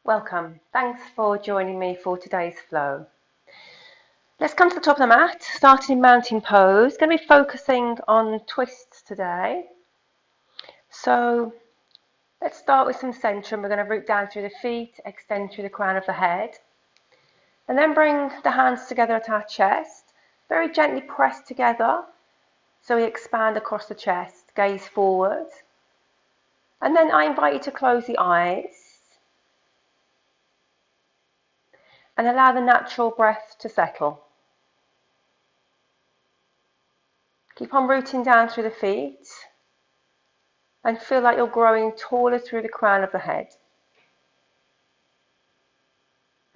Welcome. Thanks for joining me for today's flow. Let's come to the top of the mat, starting in mountain pose. Going to be focusing on twists today. So let's start with some centrum. We're going to root down through the feet, extend through the crown of the head, and then bring the hands together at our chest. Very gently press together so we expand across the chest, gaze forward. And then I invite you to close the eyes and allow the natural breath to settle. Keep on rooting down through the feet and feel like you're growing taller through the crown of the head.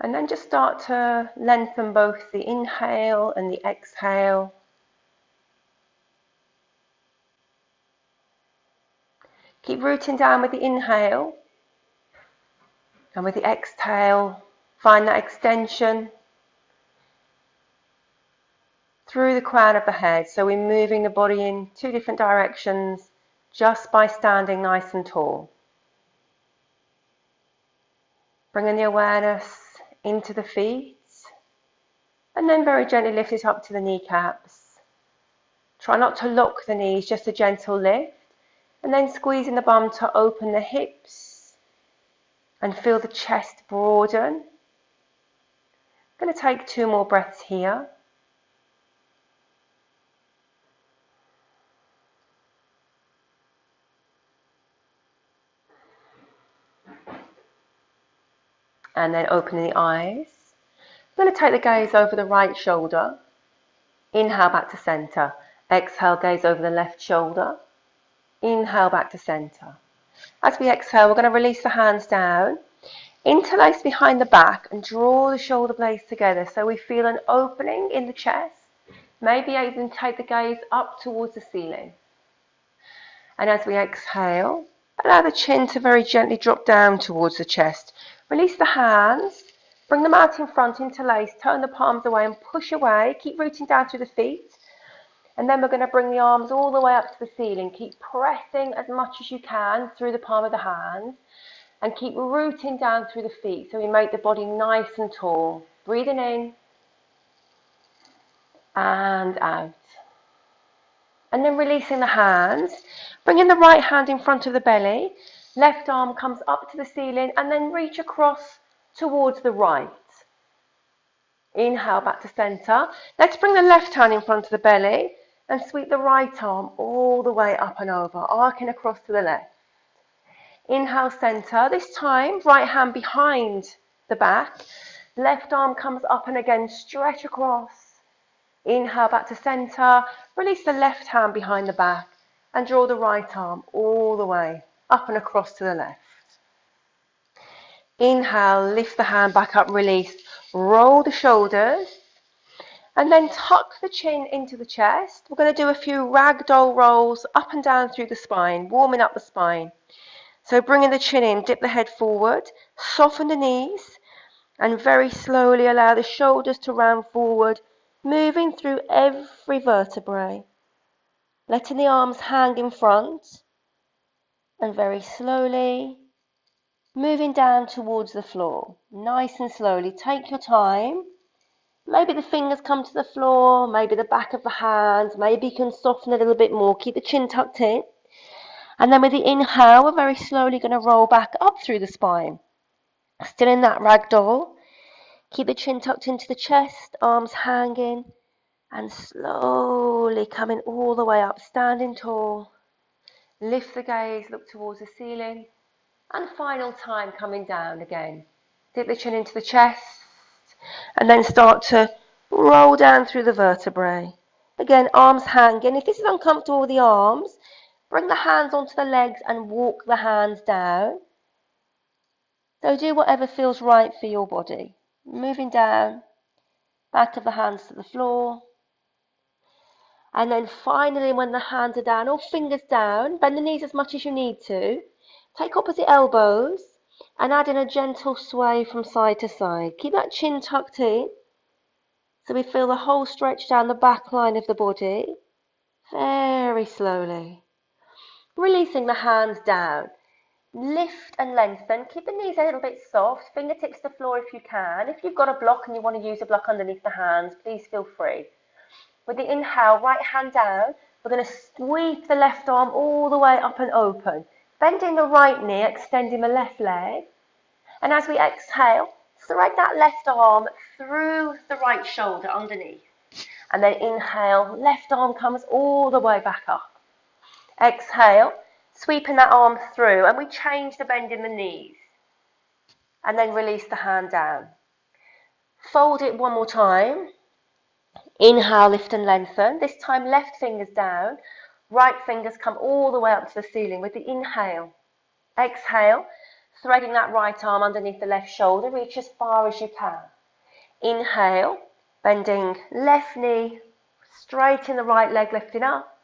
And then just start to lengthen both the inhale and the exhale. Keep rooting down with the inhale, and with the exhale, find that extension through the crown of the head. So we're moving the body in two different directions just by standing nice and tall. Bringing the awareness into the feet, and then very gently lift it up to the kneecaps. Try not to lock the knees, just a gentle lift, and then squeezing the bum to open the hips and feel the chest broaden. I'm going to take 2 more breaths here. And then opening the eyes. I'm going to take the gaze over the right shoulder. Inhale back to center. Exhale, gaze over the left shoulder. Inhale back to center. As we exhale, we're going to release the hands down, interlace behind the back and draw the shoulder blades together so we feel an opening in the chest. Maybe even take the gaze up towards the ceiling. And as we exhale, allow the chin to very gently drop down towards the chest. Release the hands, bring them out in front, interlace, turn the palms away and push away. Keep rooting down through the feet. And then we're going to bring the arms all the way up to the ceiling. Keep pressing as much as you can through the palm of the hands. And keep rooting down through the feet so we make the body nice and tall. Breathing in and out. And then releasing the hands. Bringing the right hand in front of the belly. Left arm comes up to the ceiling and then reach across towards the right. Inhale back to center. Let's bring the left hand in front of the belly and sweep the right arm all the way up and over, arcing across to the left. Inhale, center. This time, right hand behind the back. Left arm comes up and again, stretch across. Inhale back to center. Release the left hand behind the back and draw the right arm all the way up and across to the left. Inhale, lift the hand back up, release. Roll the shoulders. And then tuck the chin into the chest. We're going to do a few ragdoll rolls up and down through the spine, warming up the spine. So bringing the chin in, dip the head forward, soften the knees, and very slowly allow the shoulders to round forward, moving through every vertebrae. Letting the arms hang in front, and very slowly moving down towards the floor. Nice and slowly, take your time. Maybe the fingers come to the floor, maybe the back of the hands, maybe you can soften a little bit more. Keep the chin tucked in. And then with the inhale, we're very slowly going to roll back up through the spine. Still in that ragdoll. Keep the chin tucked into the chest, arms hanging, and slowly coming all the way up, standing tall. Lift the gaze, look towards the ceiling. And final time coming down again. Dip the chin into the chest. And then start to roll down through the vertebrae. Again, arms hanging. If this is uncomfortable with the arms, bring the hands onto the legs and walk the hands down. So do whatever feels right for your body. Moving down, back of the hands to the floor. And then finally, when the hands are down, all fingers down, bend the knees as much as you need to. Take opposite elbows and add in a gentle sway from side to side. Keep that chin tucked in so we feel the whole stretch down the back line of the body. Very slowly. Releasing the hands down. Lift and lengthen. Keep the knees a little bit soft. Fingertips to the floor if you can. If you've got a block and you want to use a block underneath the hands, please feel free. With the inhale, right hand down, we're going to sweep the left arm all the way up and open. Bending the right knee, extending the left leg. And as we exhale, thread that left arm through the right shoulder underneath. And then inhale, left arm comes all the way back up. Exhale, sweeping that arm through, and we change the bend in the knees. And then release the hand down. Fold it one more time. Inhale, lift and lengthen. This time left fingers down, right fingers come all the way up to the ceiling with the inhale. Exhale, threading that right arm underneath the left shoulder, reach as far as you can. Inhale, bending left knee, straighten the right leg, lifting up.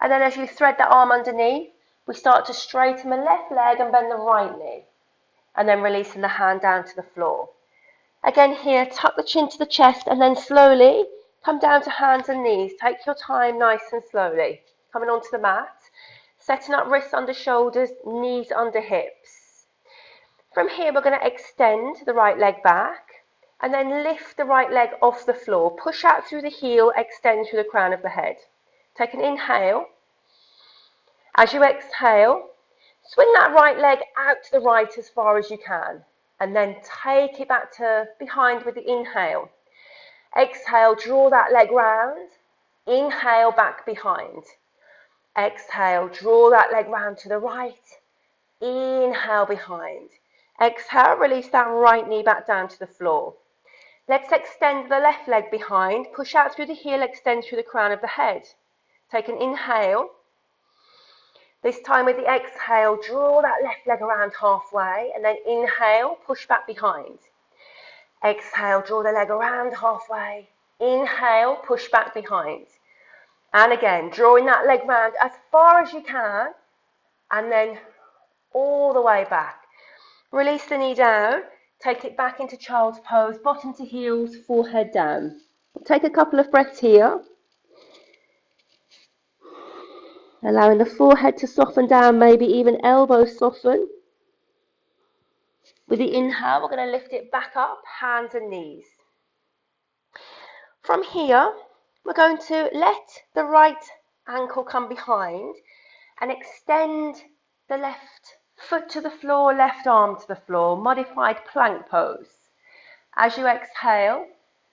And then as you thread that arm underneath, we start to straighten the left leg and bend the right knee. And then releasing the hand down to the floor. Again here, tuck the chin to the chest and then slowly come down to hands and knees. Take your time nice and slowly. Coming onto the mat, setting up wrists under shoulders, knees under hips. From here we're going to extend the right leg back and then lift the right leg off the floor. Push out through the heel, extend through the crown of the head. Take an inhale. As you exhale, swing that right leg out to the right as far as you can. And then take it back to behind with the inhale. Exhale, draw that leg round. Inhale, back behind. Exhale, draw that leg round to the right. Inhale, behind. Exhale, release that right knee back down to the floor. Let's extend the left leg behind. Push out through the heel, extend through the crown of the head. Take an inhale. This time with the exhale, draw that left leg around halfway and then inhale, push back behind. Exhale, draw the leg around halfway. Inhale, push back behind. And again, drawing that leg round as far as you can and then all the way back. Release the knee down, take it back into child's pose, bottom to heels, forehead down. Take a couple of breaths here. Allowing the forehead to soften down, maybe even elbows soften. With the inhale, we're going to lift it back up, hands and knees. From here, we're going to let the right ankle come behind and extend the left foot to the floor, left arm to the floor, modified plank pose. As you exhale,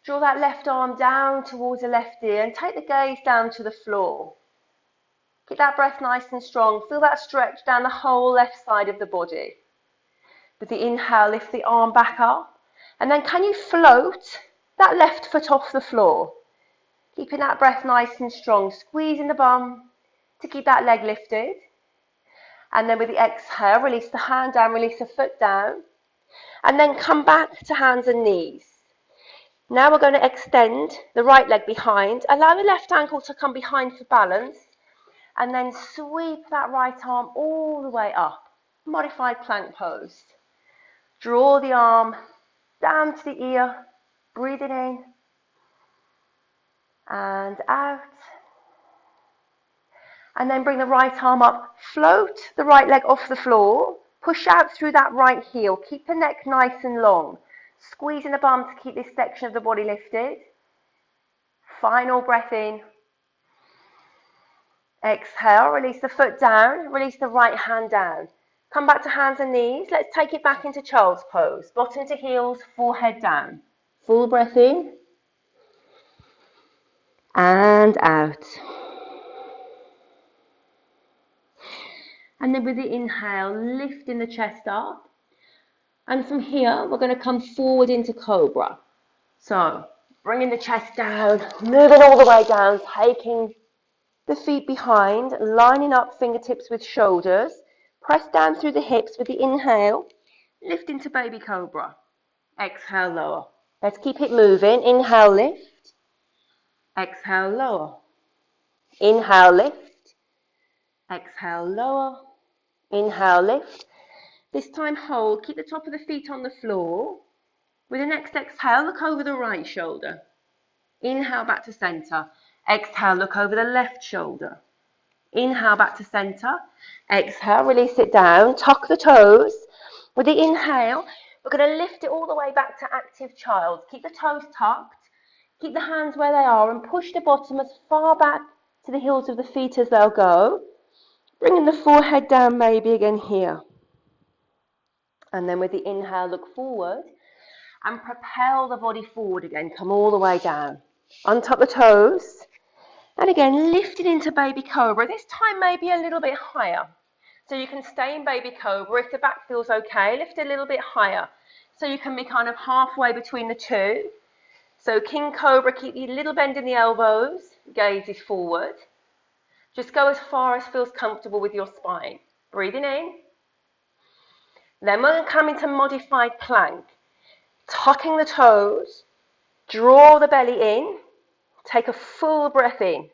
draw that left arm down towards the left ear and take the gaze down to the floor. Keep that breath nice and strong. Feel that stretch down the whole left side of the body. With the inhale, lift the arm back up. And then can you float that left foot off the floor? Keeping that breath nice and strong. Squeezing the bum to keep that leg lifted. And then with the exhale, release the hand down, release the foot down. And then come back to hands and knees. Now we're going to extend the right leg behind. Allow the left ankle to come behind for balance. And then sweep that right arm all the way up. Modified plank pose. Draw the arm down to the ear. Breathing in. And out. And then bring the right arm up. Float the right leg off the floor. Push out through that right heel. Keep the neck nice and long. Squeezing the bum to keep this section of the body lifted. Final breath in. Exhale, release the foot down, release the right hand down. Come back to hands and knees. Let's take it back into child's pose. Bottom to heels, forehead down. Full breath in. And out. And then with the inhale, lifting the chest up. And from here, we're going to come forward into cobra. So, bringing the chest down, moving all the way down, taking the feet behind, lining up fingertips with shoulders. Press down through the hips with the inhale. Lift into baby cobra. Exhale, lower. Let's keep it moving. Inhale, lift. Exhale, lower. Inhale, lift. Exhale, lower. Inhale, lift. This time hold. Keep the top of the feet on the floor. With the next exhale, look over the right shoulder. Inhale back to center. Exhale, look over the left shoulder. Inhale back to center. Exhale, release it down. Tuck the toes. With the inhale, we're going to lift it all the way back to active child. Keep the toes tucked. Keep the hands where they are and push the bottom as far back to the heels of the feet as they'll go. Bringing the forehead down maybe again here. And then with the inhale, look forward and propel the body forward again. Come all the way down. Untuck the toes. And again, lift it into baby cobra. This time maybe a little bit higher. So you can stay in baby cobra. If the back feels okay, lift it a little bit higher. So you can be kind of halfway between the two. So king cobra, keep a little bend in the elbows. Gaze is forward. Just go as far as feels comfortable with your spine. Breathing in. Then we're going to come into modified plank. Tucking the toes. Draw the belly in. Take a full breath in.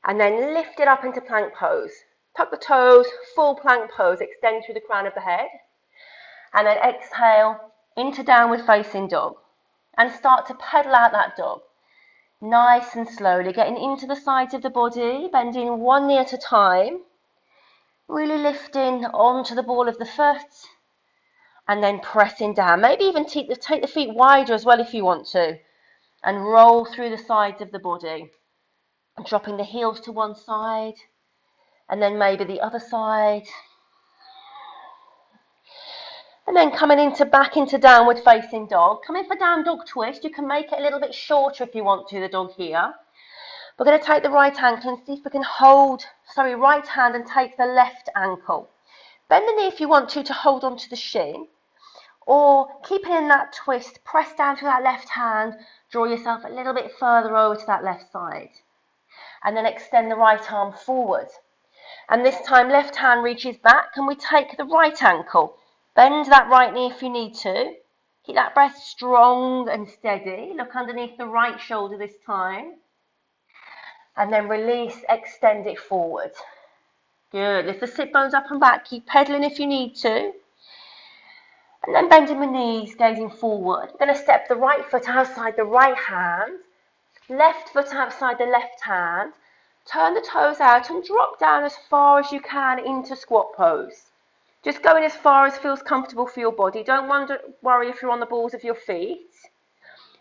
And then lift it up into plank pose. Tuck the toes, full plank pose. Extend through the crown of the head. And then exhale into downward facing dog. And start to pedal out that dog. Nice and slowly, getting into the sides of the body, bending one knee at a time. Really lifting onto the ball of the foot. And then pressing down. Maybe even take the feet wider as well if you want to. And roll through the sides of the body. Dropping the heels to one side. And then maybe the other side. And then coming back into downward facing dog. Come in for down dog twist. You can make it a little bit shorter if you want to, the dog here. We're going to take the right ankle and see if we can hold, right hand and take the left ankle. Bend the knee if you want to hold onto the shin. Or keep it in that twist, press down to that left hand, draw yourself a little bit further over to that left side. And then extend the right arm forward. And this time left hand reaches back and we take the right ankle. Bend that right knee if you need to. Keep that breath strong and steady. Look underneath the right shoulder this time. And then release, extend it forward. Good. Lift the sit bones up and back. Keep pedaling if you need to. And then bending my knees, gazing forward. We're going to step the right foot outside the right hand. Left foot outside the left hand. Turn the toes out and drop down as far as you can into squat pose. Just going as far as feels comfortable for your body. Don't worry if you're on the balls of your feet.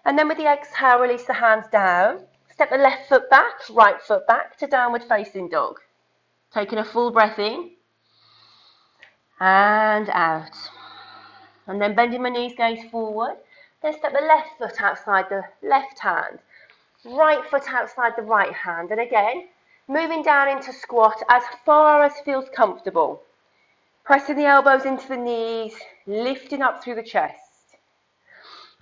And then with the exhale, release the hands down. Step the left foot back, right foot back to downward facing dog. Taking a full breath in. And out. And then bending my knees, gaze forward. Then step the left foot outside the left hand. Right foot outside the right hand. And again, moving down into squat as far as feels comfortable. Pressing the elbows into the knees, lifting up through the chest.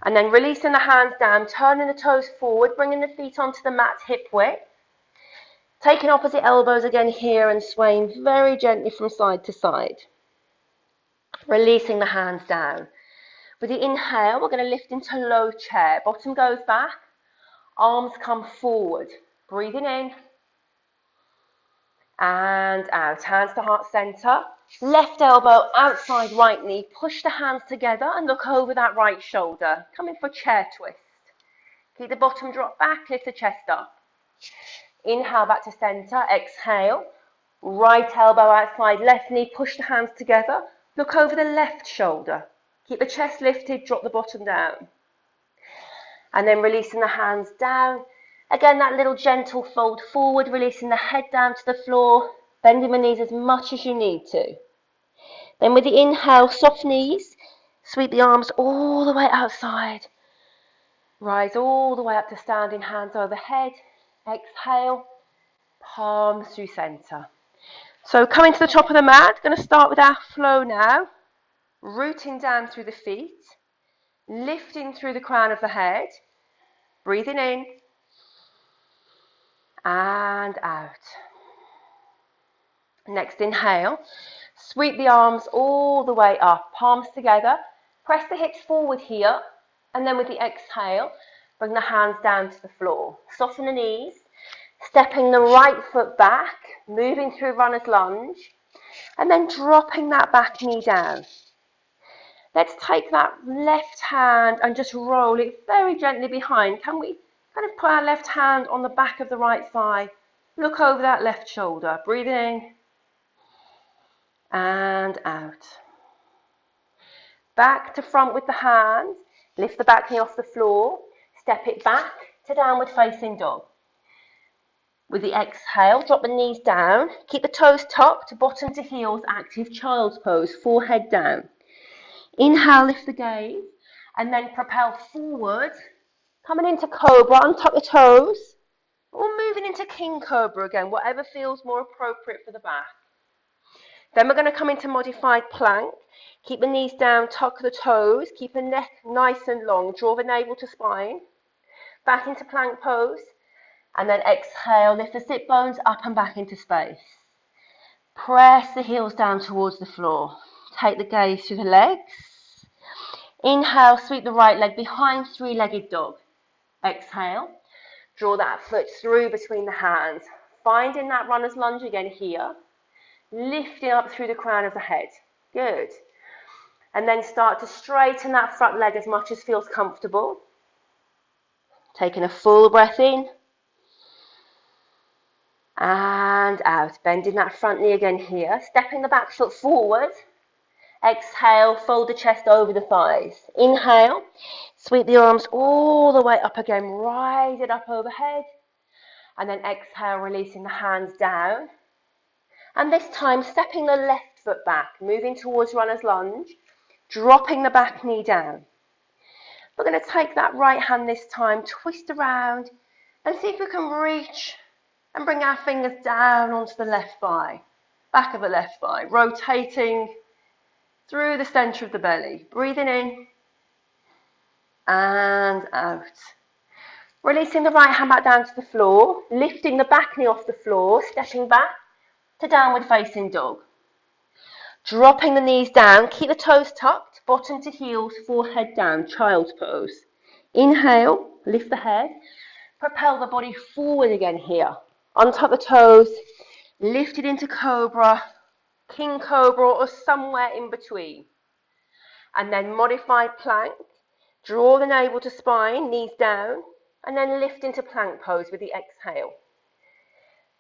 And then releasing the hands down, turning the toes forward, bringing the feet onto the mat hip width. Taking opposite elbows again here and swaying very gently from side to side. Releasing the hands down. With the inhale, we're going to lift into low chair. Bottom goes back, arms come forward. Breathing in and out. Hands to heart center. Left elbow outside right knee. Push the hands together and look over that right shoulder. Come in for chair twist. Keep the bottom drop back, lift the chest up. Inhale back to center. Exhale. Right elbow outside left knee. Push the hands together. Look over the left shoulder. Keep the chest lifted, drop the bottom down. And then releasing the hands down. Again, that little gentle fold forward, releasing the head down to the floor, bending my knees as much as you need to. Then with the inhale, soft knees, sweep the arms all the way outside. Rise all the way up to standing, hands overhead. Exhale, palms through center. So coming to the top of the mat, going to start with our flow now. Rooting down through the feet, lifting through the crown of the head, breathing in and out. Next inhale, sweep the arms all the way up, palms together, press the hips forward here, and then with the exhale, bring the hands down to the floor. Soften the knees, stepping the right foot back, moving through runner's lunge, and then dropping that back knee down. Let's take that left hand and just roll it very gently behind. Can we kind of put our left hand on the back of the right thigh, Look over that left shoulder. Breathe in and out. Back to front with the hands. Lift the back knee off the floor. Step it back to downward facing dog. With the exhale, drop the knees down. Keep the toes tucked, bottom to heels, active child's pose, forehead down. Inhale, lift the gaze, and then propel forward. Coming into cobra, untuck the toes. Or moving into king cobra again, whatever feels more appropriate for the back. Then we're going to come into modified plank. Keep the knees down, tuck the toes, keep the neck nice and long, draw the navel to spine. Back into plank pose, and then exhale, lift the sit bones up and back into space. Press the heels down towards the floor. Take the gaze through the legs. Inhale, sweep the right leg behind three-legged dog. Exhale. Draw that foot through between the hands. Finding that runner's lunge again here. Lifting up through the crown of the head. Good. And then start to straighten that front leg as much as feels comfortable. Taking a full breath in. And out. Bending that front knee again here. Stepping the back foot forward. Exhale, fold the chest over the thighs. Inhale, sweep the arms all the way up again, rise it up overhead. And then exhale, releasing the hands down. And this time, stepping the left foot back, moving towards runner's lunge, dropping the back knee down. We're going to take that right hand this time, twist around, and see if we can reach and bring our fingers down onto the left thigh, back of the left thigh, rotating through the center of the belly. Breathing in and out. Releasing the right hand back down to the floor, lifting the back knee off the floor, stepping back to downward facing dog. Dropping the knees down, keep the toes tucked, bottom to heels, forehead down, child's pose. Inhale, lift the head, propel the body forward again here. Untuck the toes, lift it into cobra, king cobra, or somewhere in between. And then modified plank. Draw the navel to spine, knees down, and then lift into plank pose with the exhale.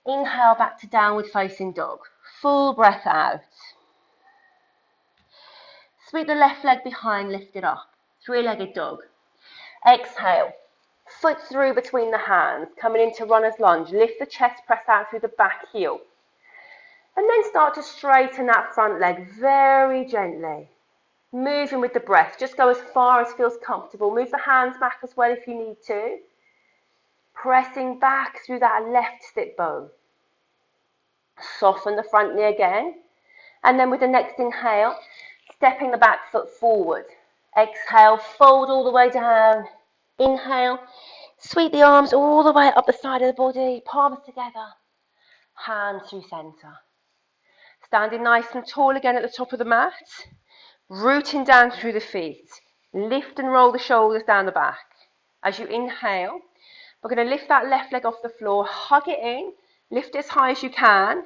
Inhale back to downward facing dog. Full breath out. Sweep the left leg behind, lift it up. Three-legged dog. Exhale. Foot through between the hands, coming into runner's lunge. Lift the chest, press out through the back heel. And then start to straighten that front leg very gently. Moving with the breath. Just go as far as feels comfortable. Move the hands back as well if you need to. Pressing back through that left sit bone. Soften the front knee again. And then with the next inhale, stepping the back foot forward. Exhale, fold all the way down. Inhale, sweep the arms all the way up the side of the body. Palms together. Hands through center. Standing nice and tall again at the top of the mat. Rooting down through the feet. Lift and roll the shoulders down the back. As you inhale, we're going to lift that left leg off the floor, hug it in, lift it as high as you can,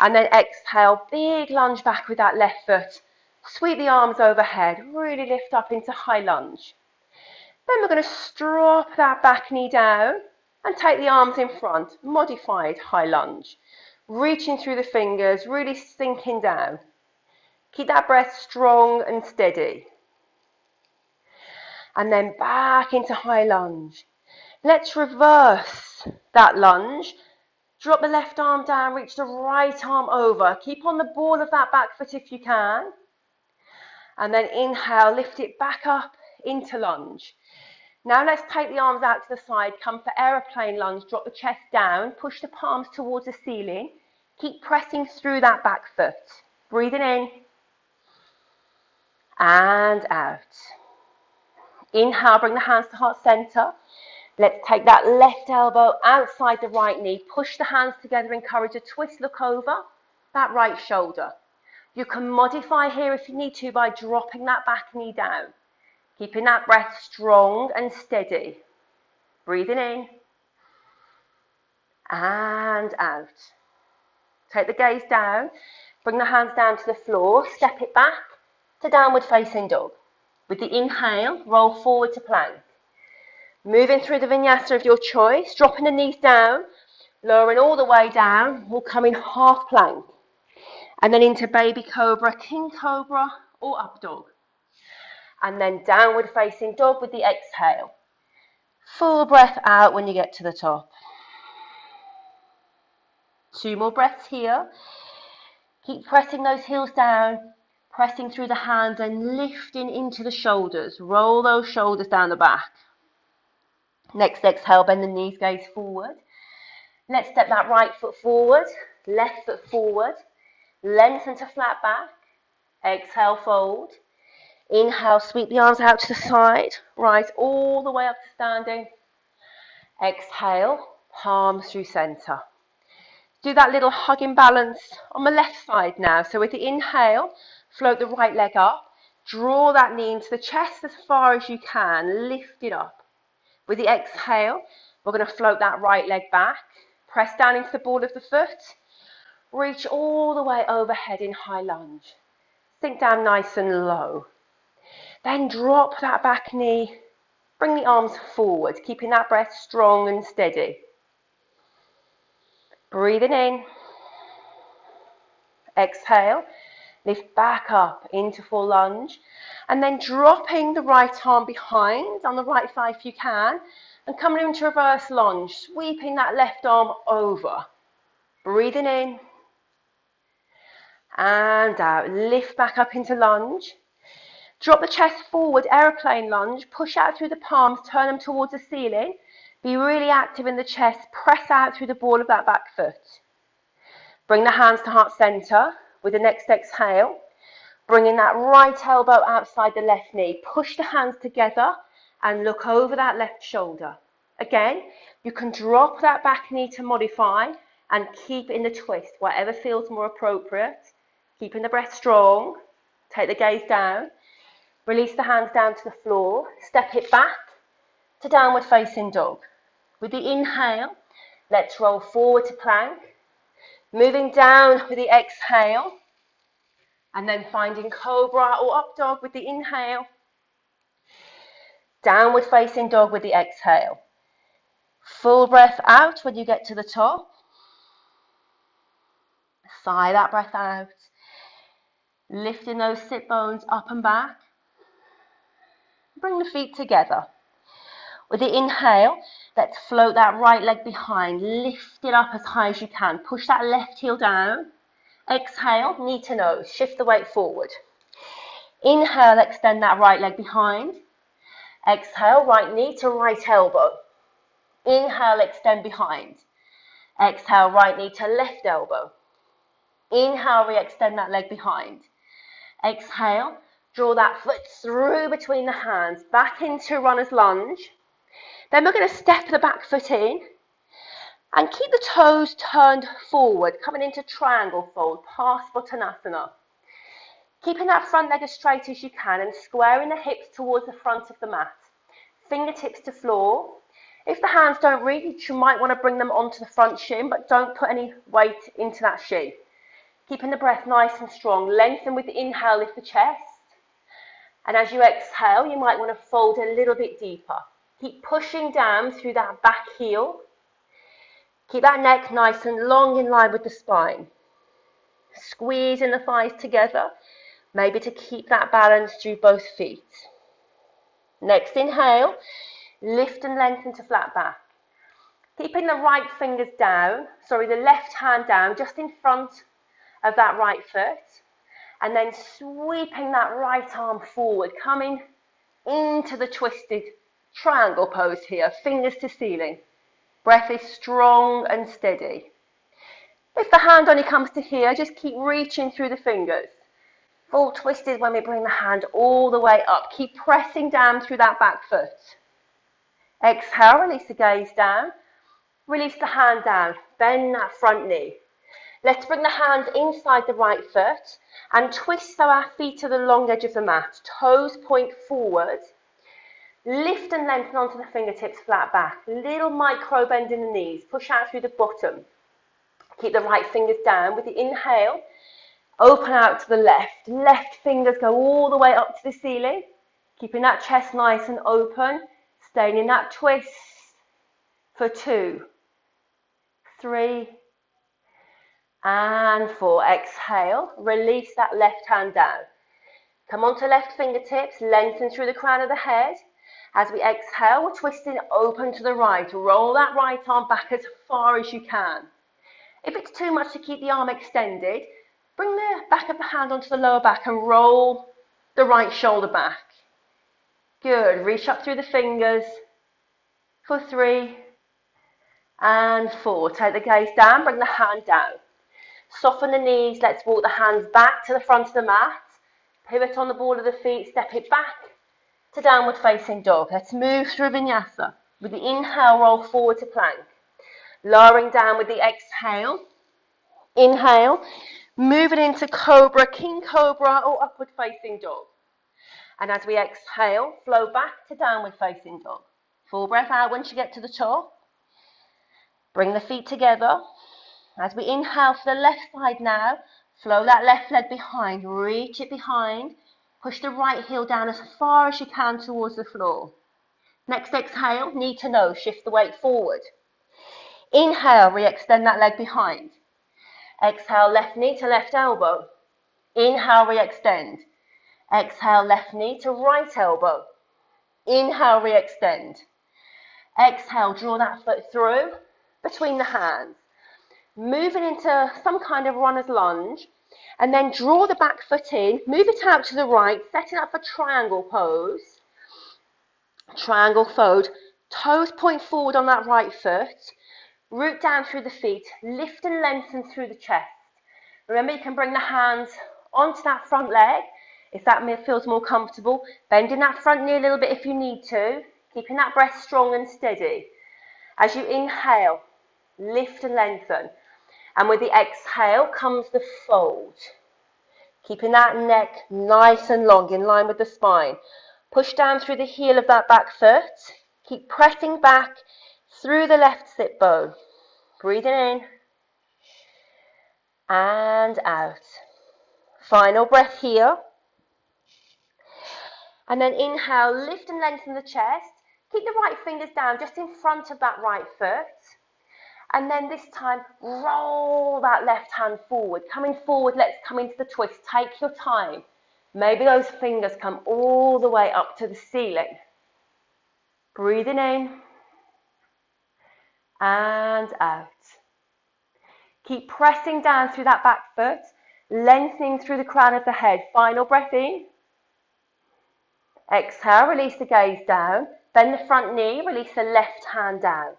and then exhale, big lunge back with that left foot. Sweep the arms overhead, really lift up into high lunge. Then we're going to drop that back knee down and take the arms in front, modified high lunge. Reaching through the fingers, really sinking down. Keep that breath strong and steady. And then back into high lunge. Let's reverse that lunge. Drop the left arm down, reach the right arm over. Keep on the ball of that back foot if you can. And then inhale, lift it back up into lunge. Now let's take the arms out to the side, come for aeroplane lunge, drop the chest down, push the palms towards the ceiling. Keep pressing through that back foot. Breathing in and out. Inhale, bring the hands to heart center. Let's take that left elbow outside the right knee. Push the hands together, encourage a twist, look over that right shoulder. You can modify here if you need to by dropping that back knee down. Keeping that breath strong and steady. Breathing in and out. Take the gaze down. Bring the hands down to the floor. Step it back to downward facing dog. With the inhale, roll forward to plank. Moving through the vinyasa of your choice, dropping the knees down, Lowering all the way down, we'll come in half plank. And then into baby cobra, king cobra, or up dog. And then downward facing dog with the exhale. Full breath out when you get to the top. 2 more breaths here. Keep pressing those heels down, pressing through the hands and lifting into the shoulders. Roll those shoulders down the back. Next exhale, bend the knees, gaze forward. Let's step that right foot forward, left foot forward. Lengthen to flat back. Exhale, fold. Inhale, sweep the arms out to the side. Rise all the way up to standing. Exhale, palms through center. Do that little hugging balance on the left side now. So with the inhale, float the right leg up. Draw that knee into the chest as far as you can. Lift it up. With the exhale, we're going to float that right leg back. Press down into the ball of the foot. Reach all the way overhead in high lunge. Sink down nice and low. Then drop that back knee. Bring the arms forward, keeping that breath strong and steady. Breathing in. Exhale. Lift back up into full lunge. And then dropping the right arm behind on the right thigh if you can. And coming into reverse lunge, sweeping that left arm over. Breathing in. And out. Lift back up into lunge. Drop the chest forward, aeroplane lunge. Push out through the palms, turn them towards the ceiling. Be really active in the chest. Press out through the ball of that back foot. Bring the hands to heart center with the next exhale. Bringing that right elbow outside the left knee. Push the hands together and look over that left shoulder. Again, you can drop that back knee to modify and keep in the twist, whatever feels more appropriate. Keeping the breath strong. Take the gaze down. Release the hands down to the floor. Step it back to downward facing dog. With the inhale, let's roll forward to plank. Moving down with the exhale. And then finding cobra or up dog with the inhale. Downward facing dog with the exhale. Full breath out when you get to the top. Sigh that breath out. Lifting those sit bones up and back. Bring the feet together. With the inhale, let's float that right leg behind. Lift it up as high as you can. Push that left heel down. Exhale, knee to nose. Shift the weight forward. Inhale, extend that right leg behind. Exhale, right knee to right elbow. Inhale, extend behind. Exhale, right knee to left elbow. Inhale, re-extend that leg behind. Exhale, draw that foot through between the hands, back into runner's lunge. Then we're going to step the back foot in and keep the toes turned forward, coming into triangle fold, past Uttanasana. Keeping that front leg as straight as you can and squaring the hips towards the front of the mat. Fingertips to floor. If the hands don't reach, you might want to bring them onto the front shin, but don't put any weight into that shin. Keeping the breath nice and strong. Lengthen with the inhale, lift the chest. And as you exhale, you might want to fold a little bit deeper. Keep pushing down through that back heel. Keep that neck nice and long in line with the spine. Squeezing the thighs together, maybe to keep that balance through both feet. Next inhale, lift and lengthen to flat back. Keeping the the left hand down just in front of that right foot. And then sweeping that right arm forward, coming into the twisted triangle pose here, fingers to ceiling. Breath is strong and steady. If the hand only comes to here, just keep reaching through the fingers. Full twisted when we bring the hand all the way up. Keep pressing down through that back foot. Exhale, release the gaze down. Release the hand down. Bend that front knee. Let's bring the hands inside the right foot and twist so our feet are the long edge of the mat. Toes point forward. Lift and lengthen onto the fingertips, flat back. Little micro bend in the knees. Push out through the bottom. Keep the right fingers down. With the inhale, open out to the left. Left fingers go all the way up to the ceiling. Keeping that chest nice and open. Staying in that twist for 2, 3, and 4. Exhale, release that left hand down. Come onto left fingertips, lengthen through the crown of the head. As we exhale, we're twisting open to the right. Roll that right arm back as far as you can. If it's too much to keep the arm extended, bring the back of the hand onto the lower back and roll the right shoulder back. Good. Reach up through the fingers for 3 and 4. Take the gaze down, bring the hand down. Soften the knees. Let's walk the hands back to the front of the mat. Pivot on the ball of the feet. Step it back to downward facing dog. Let's move through Vinyasa. With the inhale, roll forward to plank. Lowering down with the exhale. Inhale. Moving into Cobra, King Cobra or upward facing dog. And as we exhale, flow back to downward facing dog. Full breath out once you get to the top. Bring the feet together. As we inhale for the left side now, flow that left leg behind, reach it behind. Push the right heel down as far as you can towards the floor. Next exhale, knee to nose, shift the weight forward. Inhale, re-extend that leg behind. Exhale, left knee to left elbow. Inhale, re-extend. Exhale, left knee to right elbow. Inhale, re-extend. Exhale, draw that foot through between the hands. Moving into some kind of runner's lunge. And then draw the back foot in, move it out to the right, setting up for triangle pose. Triangle fold. Toes point forward on that right foot. Root down through the feet, lift and lengthen through the chest. Remember, you can bring the hands onto that front leg if that feels more comfortable. Bending that front knee a little bit if you need to. Keeping that breath strong and steady. As you inhale, lift and lengthen. And with the exhale comes the fold. Keeping that neck nice and long in line with the spine. Push down through the heel of that back foot. Keep pressing back through the left sit bone. Breathing in and out. Final breath here. And then inhale, lift and lengthen the chest. Keep the right fingers down just in front of that right foot. And then this time, roll that left hand forward. Coming forward, let's come into the twist. Take your time. Maybe those fingers come all the way up to the ceiling. Breathing in and out. Keep pressing down through that back foot, lengthening through the crown of the head. Final breath in. Exhale, release the gaze down. Bend the front knee, release the left hand down.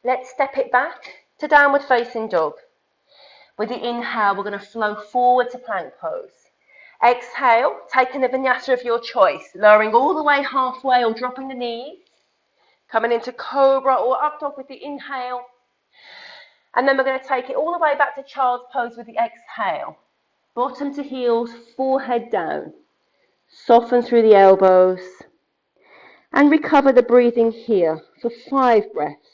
Let's step it back to downward facing dog. With the inhale, we're going to flow forward to plank pose. Exhale, taking the vinyasa of your choice, lowering all the way halfway or dropping the knees. Coming into Cobra or up dog with the inhale. And then we're going to take it all the way back to child's pose with the exhale. Bottom to heels, forehead down. Soften through the elbows. And recover the breathing here for 5 breaths.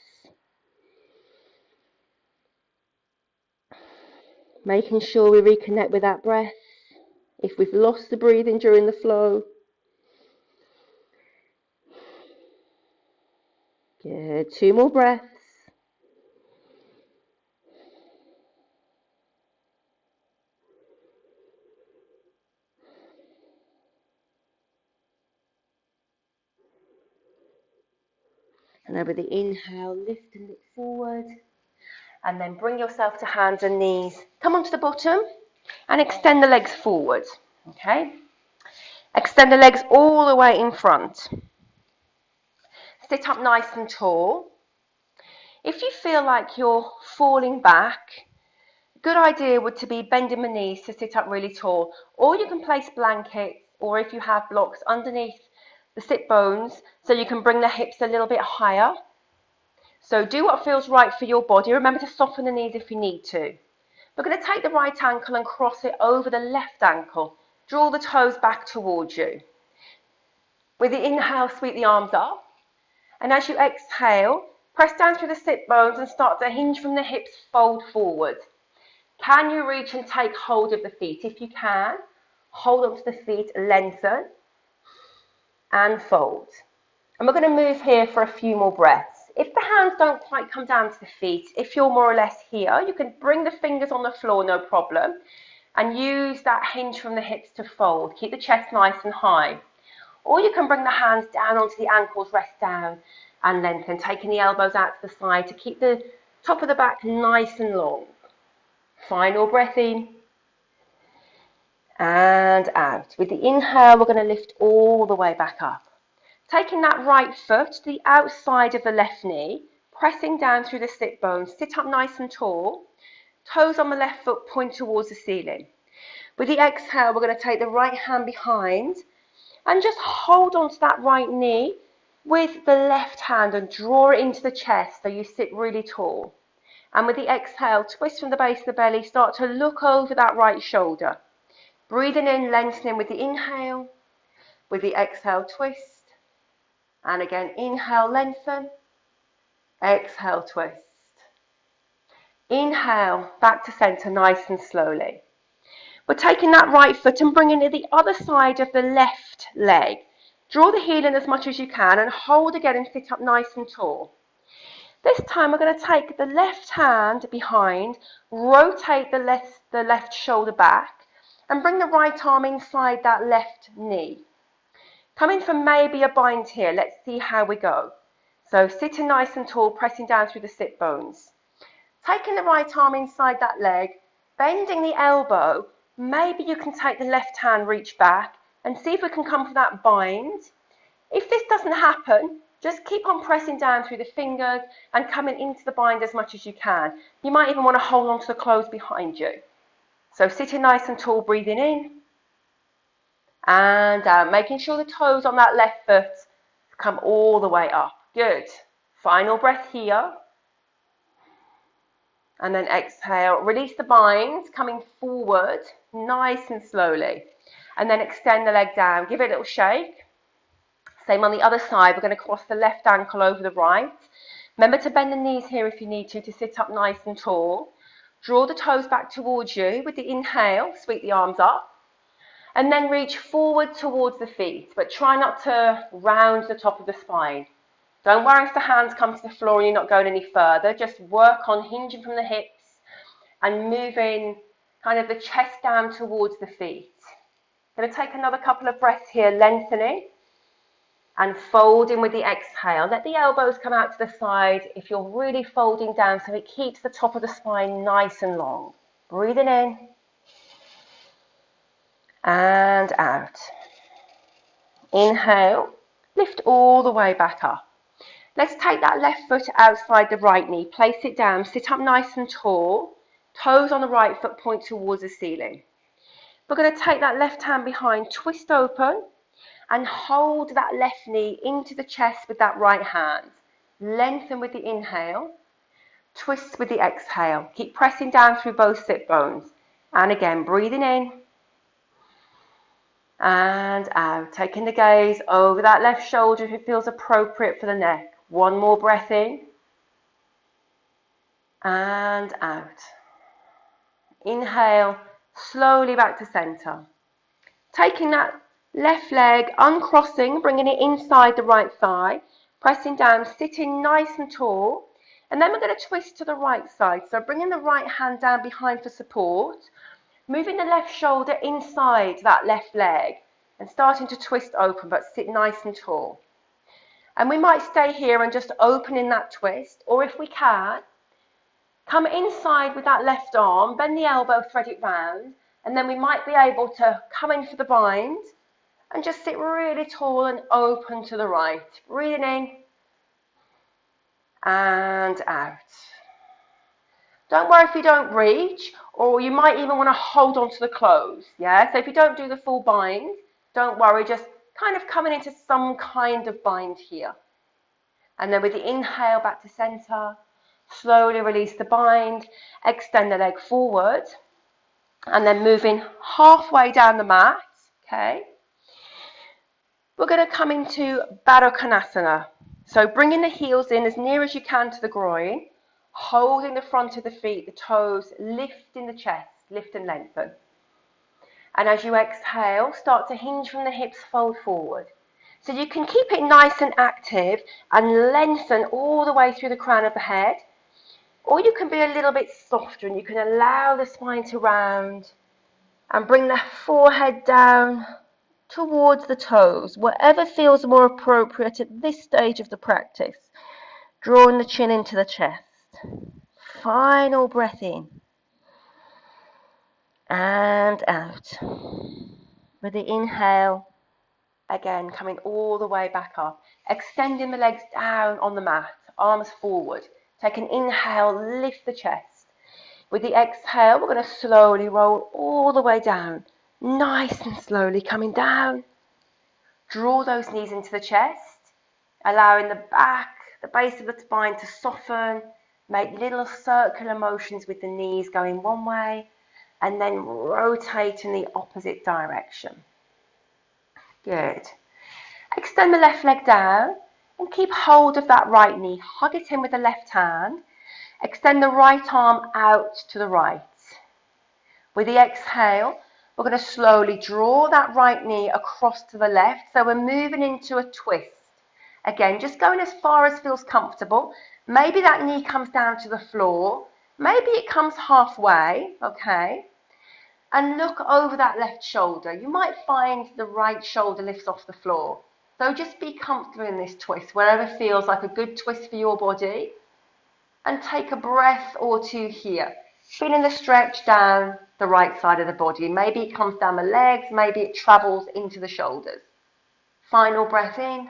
Making sure we reconnect with that breath. If we've lost the breathing during the flow. Good. 2 more breaths. And over the inhale, lift and look forward. And then bring yourself to hands and knees. Come onto the bottom and extend the legs forward. Okay? Extend the legs all the way in front. Sit up nice and tall. If you feel like you're falling back, a good idea would to be bending the knees to sit up really tall. Or you can place blankets, or if you have blocks underneath the sit bones, so you can bring the hips a little bit higher. So do what feels right for your body. Remember to soften the knees if you need to. We're going to take the right ankle and cross it over the left ankle. Draw the toes back towards you. With the inhale, sweep the arms up. And as you exhale, press down through the sit bones and start to hinge from the hips, fold forward. Can you reach and take hold of the feet? If you can, hold onto the feet, lengthen and fold. And we're going to move here for a few more breaths. If the hands don't quite come down to the feet, if you're more or less here, you can bring the fingers on the floor, no problem, and use that hinge from the hips to fold. Keep the chest nice and high. Or you can bring the hands down onto the ankles, rest down and lengthen, taking the elbows out to the side to keep the top of the back nice and long. Final breath in and out. With the inhale, we're going to lift all the way back up. Taking that right foot to the outside of the left knee, pressing down through the sit bones, sit up nice and tall, toes on the left foot point towards the ceiling. With the exhale, we're going to take the right hand behind and just hold onto that right knee with the left hand and draw it into the chest so you sit really tall. And with the exhale, twist from the base of the belly, start to look over that right shoulder. Breathing in, lengthening with the inhale. With the exhale, twist. And again, inhale, lengthen. Exhale, twist. Inhale, back to center, nice and slowly. We're taking that right foot and bringing it to the other side of the left leg. Draw the heel in as much as you can and hold again and sit up nice and tall. This time we're going to take the left hand behind, rotate the left shoulder back and bring the right arm inside that left knee. Coming from maybe a bind here, let's see how we go. So sitting nice and tall, pressing down through the sit bones. Taking the right arm inside that leg, bending the elbow, maybe you can take the left hand, reach back and see if we can come for that bind. If this doesn't happen, just keep on pressing down through the fingers and coming into the bind as much as you can. You might even want to hold on to the clothes behind you. So sitting nice and tall, breathing in and out, making sure the toes on that left foot come all the way up. Good. Final breath here. And then exhale, release the binds, coming forward, nice and slowly. And then extend the leg down, give it a little shake. Same on the other side, we're going to cross the left ankle over the right. Remember to bend the knees here if you need to sit up nice and tall. Draw the toes back towards you with the inhale, sweep the arms up. And then reach forward towards the feet, but try not to round the top of the spine. Don't worry if the hands come to the floor and you're not going any further. Just work on hinging from the hips and moving kind of the chest down towards the feet. Going to take another couple of breaths here, lengthening and folding with the exhale. Let the elbows come out to the side if you're really folding down so it keeps the top of the spine nice and long. Breathing in and out. Inhale, lift all the way back up. Let's take that left foot outside the right knee, place it down, sit up nice and tall, toes on the right foot point towards the ceiling. We're going to take that left hand behind, twist open and hold that left knee into the chest with that right hand. Lengthen with the inhale, twist with the exhale. Keep pressing down through both sit bones. And again, breathing in and out. Taking the gaze over that left shoulder if it feels appropriate for the neck. One more breath in and out. Inhale, slowly back to center. Taking that left leg, uncrossing, bringing it inside the right thigh, pressing down, sitting nice and tall. And then we're going to twist to the right side. So bringing the right hand down behind for support, moving the left shoulder inside that left leg and starting to twist open, but sit nice and tall. And we might stay here and just open in that twist, or if we can, come inside with that left arm, bend the elbow, thread it round, and then we might be able to come in for the bind and just sit really tall and open to the right. Breathing in and out. Don't worry if you don't reach, or you might even want to hold on to the clothes. Yeah, so if you don't do the full bind, don't worry, just kind of coming into some kind of bind here. And then with the inhale back to center, slowly release the bind, extend the leg forward, and then moving halfway down the mat, okay? We're going to come into Baddha Konasana. So bringing the heels in as near as you can to the groin, holding the front of the feet, the toes, lifting the chest, lift and lengthen. And as you exhale, start to hinge from the hips, fold forward. So you can keep it nice and active and lengthen all the way through the crown of the head. Or you can be a little bit softer and you can allow the spine to round and bring the forehead down towards the toes, whatever feels more appropriate at this stage of the practice. Drawing the chin into the chest. Final breath in and out. With the inhale, again coming all the way back up, extending the legs down on the mat, arms forward. Take an inhale, lift the chest. With the exhale, we're going to slowly roll all the way down, nice and slowly coming down. Draw those knees into the chest, allowing the back, the base of the spine to soften. Make little circular motions with the knees going one way and then rotate in the opposite direction. Good. Extend the left leg down and keep hold of that right knee. Hug it in with the left hand. Extend the right arm out to the right. With the exhale, we're going to slowly draw that right knee across to the left. So we're moving into a twist. Again, just going as far as feels comfortable. Maybe that knee comes down to the floor. Maybe it comes halfway, okay? And look over that left shoulder. You might find the right shoulder lifts off the floor. So just be comfortable in this twist, wherever feels like a good twist for your body. And take a breath or two here. Feeling the stretch down the right side of the body. Maybe it comes down the legs, maybe it travels into the shoulders. Final breath in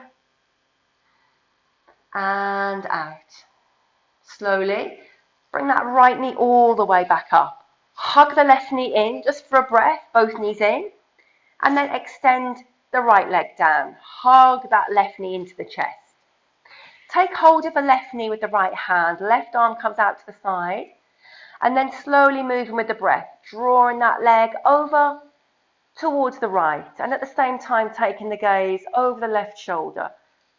and out. Slowly, bring that right knee all the way back up. Hug the left knee in just for a breath, both knees in. And then extend the right leg down. Hug that left knee into the chest. Take hold of the left knee with the right hand. Left arm comes out to the side. And then slowly moving with the breath, drawing that leg over towards the right. And at the same time, taking the gaze over the left shoulder.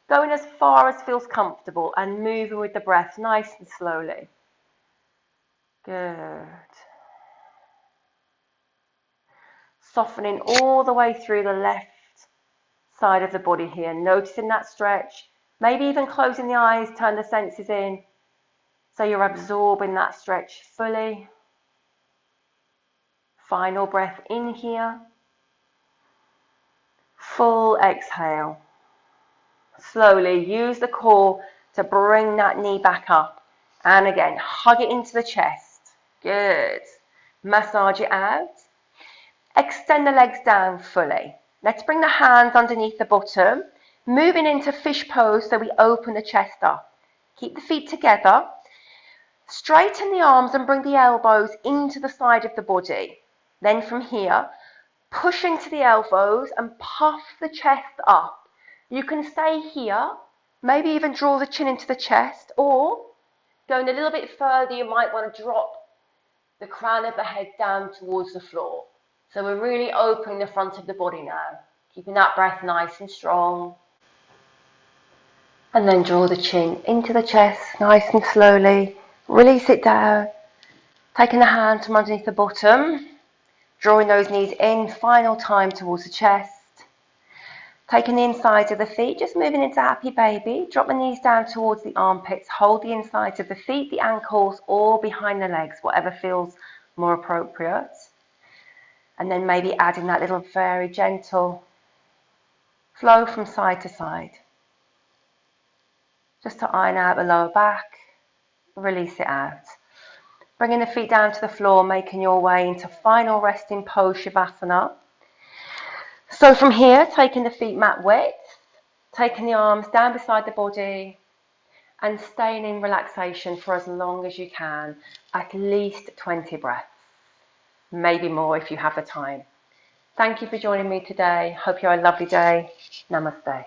Going as far as feels comfortable and moving with the breath nice and slowly. Good. Softening all the way through the left side of the body here. Noticing that stretch. Maybe even closing the eyes, turn the senses in. So you're absorbing that stretch fully. Final breath in here. Full exhale. Slowly use the core to bring that knee back up. And again, hug it into the chest. Good. Massage it out. Extend the legs down fully. Let's bring the hands underneath the bottom. Moving into fish pose so we open the chest up. Keep the feet together. Straighten the arms and bring the elbows into the side of the body. Then from here, push into the elbows and puff the chest up. You can stay here, maybe even draw the chin into the chest, or going a little bit further, you might want to drop the crown of the head down towards the floor. So we're really opening the front of the body now, keeping that breath nice and strong. And then draw the chin into the chest, nice and slowly. Release it down, taking the hand from underneath the bottom, drawing those knees in, final time towards the chest. Taking the insides of the feet, just moving into happy baby. Drop the knees down towards the armpits. Hold the insides of the feet, the ankles, or behind the legs, whatever feels more appropriate. And then maybe adding that little very gentle flow from side to side. Just to iron out the lower back, release it out. Bringing the feet down to the floor, making your way into final resting pose, Shavasana. So from here, taking the feet mat width, taking the arms down beside the body and staying in relaxation for as long as you can, at least 20 breaths, maybe more if you have the time. Thank you for joining me today. Hope you have a lovely day. Namaste.